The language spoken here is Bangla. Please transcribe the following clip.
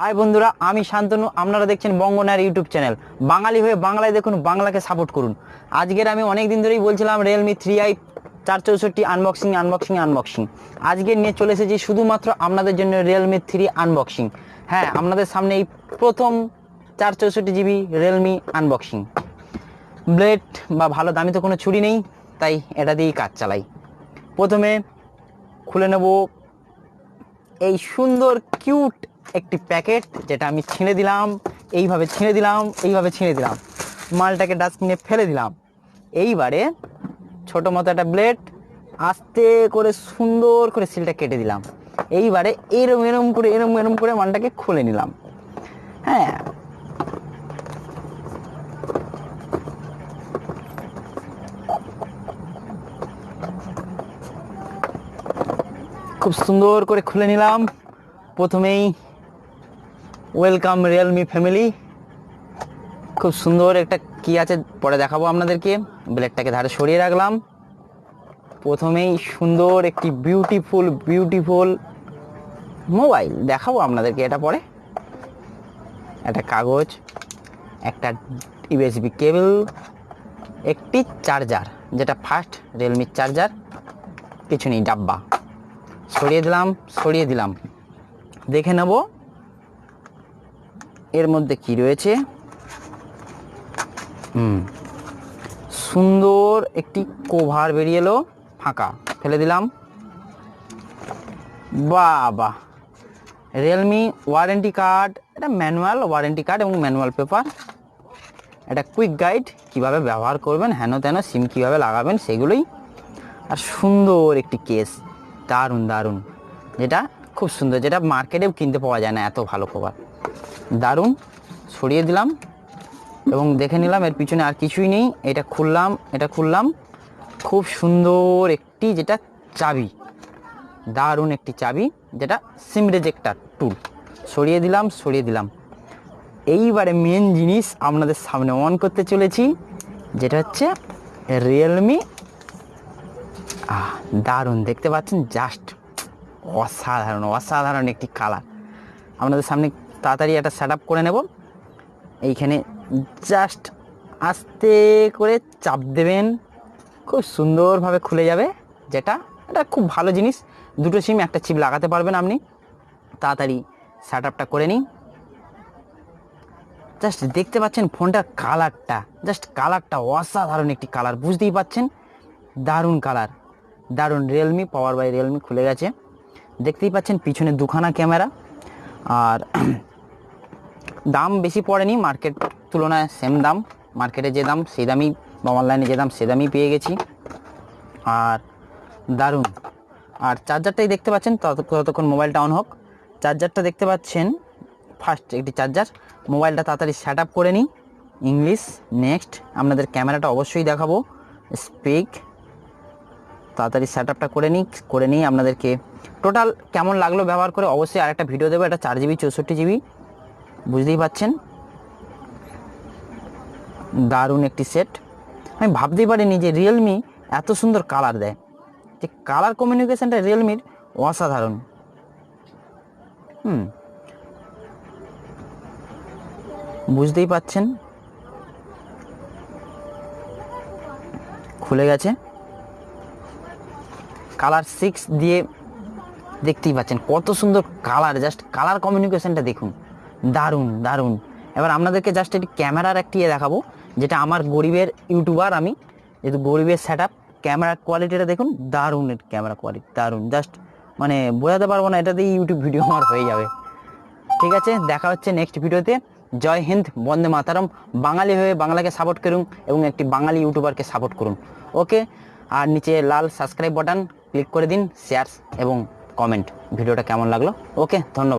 হাই বন্ধুরা, আমি শান্তনু। আপনারা দেখছেন বঙ্গ ইউটিউব চ্যানেল। বাঙালি হয়ে বাংলায় দেখুন, বাংলাকে সাপোর্ট করুন। আজকের আমি অনেক দিন ধরেই বলছিলাম রিয়েলমি 3i 464 আনবক্সিং। আজকে নিয়ে চলে এসেছি শুধুমাত্র আপনাদের জন্য রিয়েলমি 3 আনবক্সিং। হ্যাঁ, আপনাদের সামনে এই প্রথম 464 GB রিয়েলমি আনবক্সিং। ব্লেড বা ভালো দামি তো কোনো ছুরি নেই, তাই এটা দিয়েই কাজ চালাই। প্রথমে খুলে নেব এই সুন্দর কিউট একটি প্যাকেট, যেটা আমি ছিঁড়ে দিলাম, এইভাবে ছিঁড়ে দিলাম, মালটাকে ডাস্টবিনে ফেলে দিলাম। এইবারে ছোটো মতো একটা ব্লেড আস্তে করে সুন্দর করে সিলটা কেটে দিলাম। এইবারে এরম করে মালটাকে খুলে নিলাম। হ্যাঁ, খুব সুন্দর করে খুলে নিলাম। প্রথমেই ওয়েলকাম রিয়েলমি ফ্যামিলি। খুব সুন্দর একটা কি আছে পরে দেখাবো আপনাদেরকে। ব্লেডটাকে ধারে সরিয়ে রাখলাম। প্রথমেই সুন্দর একটি বিউটিফুল মোবাইল দেখাবো আপনাদেরকে। এটা পরে একটা কাগজ, একটা ইউএসবি কেবল, একটি চার্জার, যেটা ফার্স্ট রিয়েলমির চার্জার, কিছু নেই, ডাব্বা। সরিয়ে দিলাম। দেখে নেব এর মধ্যে কি রয়েছে। সুন্দর একটি কভার বেরিয়ে এলো, ফাঁকা, ফেলে দিলাম। বাহ, রিয়েলমি ওয়ারেন্টি কার্ড, এটা ম্যানুয়াল ওয়ারেন্টি কার্ড এবং ম্যানুয়াল পেপার। এটা কুইক গাইড, কিভাবে ব্যবহার করবেন, হেন তেন সিম কীভাবে লাগাবেন সেগুলোই। আর সুন্দর একটি কেস, দারুণ, যেটা খুব সুন্দর, যেটা মার্কেটেও কিনতে পাওয়া যায় না, এত ভালো কভার, দারুণ। সরিয়ে দিলাম এবং দেখে নিলাম এর পিছনে আর কিছুই নেই। এটা খুললাম, খুব সুন্দর একটি, যেটা চাবি, দারুণ একটি চাবি, যেটা সিম রেজেক্টার টুল। সরিয়ে দিলাম। এইবারে মেন জিনিস আপনাদের সামনে অন করতে চলেছি, যেটা হচ্ছে রিয়েলমি। দারুণ, দেখতে পাচ্ছেন, জাস্ট অসাধারণ একটি কালার। আপনাদের সামনে তাড়াতাড়ি একটা সেট আপ করে নেব। এইখানে জাস্ট আস্তে করে চাপ দেবেন, খুব সুন্দরভাবে খুলে যাবে। এটা খুব ভালো জিনিস। দুটো সিম একটা চিপ লাগাতে পারবেন আপনি। তাড়াতাড়ি সেট আপটা করে নিন। জাস্ট দেখতে পাচ্ছেন ফোনটার কালারটা অসাধারণ একটি কালার, বুঝতেই পাচ্ছেন, দারুণ কালার, দারুণ। রিয়েলমি, পাওয়ার বাই রিয়েলমি খুলে গেছে, দেখতেই পাচ্ছেন। পিছনে দুখানা ক্যামেরা। আর দাম বেশি পড়েনি, মার্কেট তুলনায় সেম দাম। মার্কেটে যে দাম সেই দামই, বা অনলাইনে যে দাম সে দামই পেয়ে গেছি। আর দারুণ। আর চার্জারটাই দেখতে পাচ্ছেন, ততক্ষণ মোবাইলটা অন হোক। চার্জারটা দেখতে পাচ্ছেন, ফার্স্ট একটি চার্জার। মোবাইলটা তাড়াতাড়ি সেট আপ করে নিই। English, next. আপনাদের ক্যামেরাটা অবশ্যই দেখাবো, স্পিক। তাড়াতাড়ি সেট আপটা করে নিই আপনাদেরকে টোটাল কেমন লাগলো ব্যবহার করে অবশ্যই আরেকটা ভিডিও দেবো। এটা 4GB 64GB, বুঝতেই পাচ্ছেন, দারুণ একটি সেট। আমি ভাবতেই পারিনি যে রিয়েলমি এত সুন্দর কালার দেয়, যে কালার কমিউনিকেশনটা রিয়েলমির অসাধারণ। বুঝতেই পাচ্ছেন, খুলে গেছে। কালার 6 দিয়ে দেখতেই পাচ্ছেন কত সুন্দর কালার, জাস্ট কালার কমিউনিকেশনটা দেখুন, দারুণ। এবার আপনাদেরকে জাস্ট একটি ক্যামেরার একটি দেখাবো, যেটা আমার গরিবের ইউটিউবার আমি, যেহেতু গরিবের সেট আপ। ক্যামেরার কোয়ালিটিটা দেখুন, দারুণ ক্যামেরা কোয়ালিটি, দারুণ। জাস্ট মানে বোঝাতে পারবো না, এটা দিয়ে ইউটিউব ভিডিও আমার হয়ে যাবে। ঠিক আছে, দেখা হচ্ছে নেক্সট ভিডিওতে। জয় হিন্দ, বন্দে মাতারম। বাঙালি হয়ে বাংলাকে সাপোর্ট করুন এবং একটি বাঙালি ইউটিউবারকে সাপোর্ট করুন। ওকে, আর নিচে লাল সাবস্ক্রাইব বাটন ক্লিক করে দিন, শেয়ার এবং কমেন্ট ভিডিওটা কেমন লাগলো। ওকে, ধন্যবাদ।